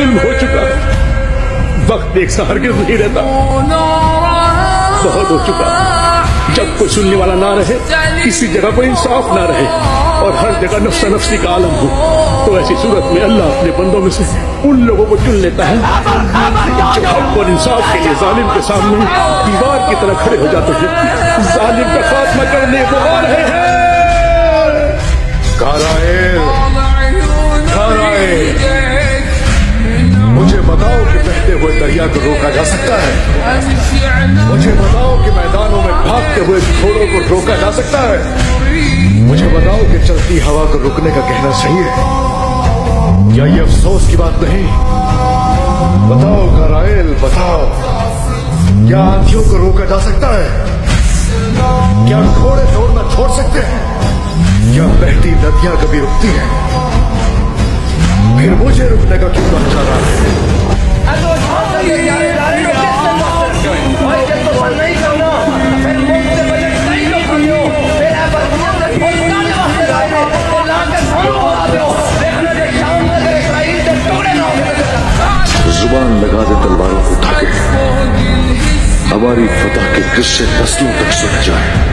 ظلم ہو چکا ہے. وقت ایک سا ہرگز نہیں رہتا. بہت ہو چکا. جب کوئی سننے والا نہ رہے, کسی جگہ کوئی انصاف نہ رہے, اور ہر جگہ نفس نفسی کا عالم ہو, تو ایسی صورت میں اللہ اپنے بندوں میں سے ان لوگوں کو چن لیتا ہے جو حق اور انصاف کے لیے ظالم کے سامنے دیوار کی طرح کھڑے ہو جاتے ہیں. ظالم کا خاتمہ کرنے کو آ رہے ہیں. مجھے بتاؤ کہ بہتے ہوئے دریا کو روکا جا سکتا ہے؟ مجھے بتاؤ کہ میدانوں میں بھاگتے ہوئے گھوڑوں کو روکا جا سکتا ہے؟ مجھے بتاؤ کہ چلتی ہوا کو روکنے کا کہنا صحیح ہے؟ کیا یہ افسوس کی بات نہیں؟ بتاؤ کارائل, بتاؤ, کیا آندھیوں کو روکا جا سکتا ہے؟ کیا گھوڑے دوڑنا چھوڑ سکتے ہیں؟ کیا بہتی ندیاں کبھی رکتی ہیں؟ پھر مجھے رکنے کا کیوں بن جا رہا ہے؟ زبان لگا دے تلواروں کو اٹھا کے, ہماری فتح کے قصے نسلوں تک سن جائے.